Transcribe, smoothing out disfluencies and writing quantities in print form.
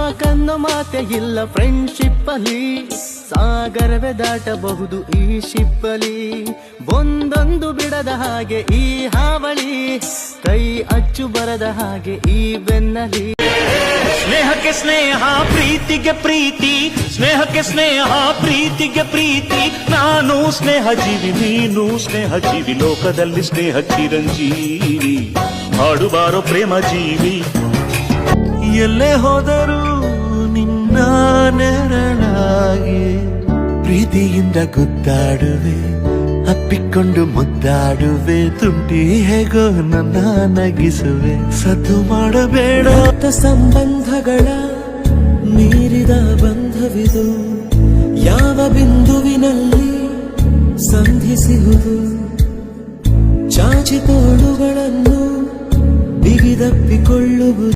ಸಾಕನ್ನೋ ಮಾತೆ ಇಲ್ಲ ಫ್ರೆಂಡ್ಶಿಪ್ ಅಲ್ಲಿ, ಸಾಗರವೇ ದಾಟಬಹುದು ಈ ಶಿಪ್ಪಲಿ. ಒಂದೊಂದು ಬಿಡದ ಹಾಗೆ ಈ ಹಾವಳಿ, ಕೈ ಅಚ್ಚು ಬರದ ಹಾಗೆ ಈ ಬೆನ್ನಲಿ. ಸ್ನೇಹಕ್ಕೆ ಸ್ನೇಹ, ಪ್ರೀತಿಗೆ ಪ್ರೀತಿ, ಸ್ನೇಹಕ್ಕೆ ಸ್ನೇಹ, ಪ್ರೀತಿಗೆ ಪ್ರೀತಿ. ನಾನು ಸ್ನೇಹ ಜೀವಿ, ನೀನು ಸ್ನೇಹ ಜೀವಿ, ಲೋಕದಲ್ಲಿ ಸ್ನೇಹ ಚಿರಂಜೀವಿ. ಹಾಡುಬಾರೋ ಪ್ರೇಮ ಜೀವಿ. ಎಲ್ಲೇ ಹೋದರೂ ನಿನ್ನ ನೆರಳಾಗಿ ಪ್ರೀತಿಯಿಂದ ಗುದ್ದಾಡುವೆ, ಅಪ್ಪಿಕೊಂಡು ಮುದ್ದಾಡುವೆ. ತುಂಟಿ ಹೇಗೋ ನನ್ನ ನಗಿಸುವೆ, ಸದ್ದು ಮಾಡಬೇಡ. ಸಂಬಂಧಗಳ ಮೀರಿದ ಬಂಧವಿದು, ಯಾವ ಬಿಂದುವಿನಲ್ಲಿ ಸಂಧಿಸುವುದು. ಚಾಚಿ ತೋಳುಗಳನ್ನು ಬಿಗಿದಪ್ಪಿಕೊಳ್ಳುವುದು,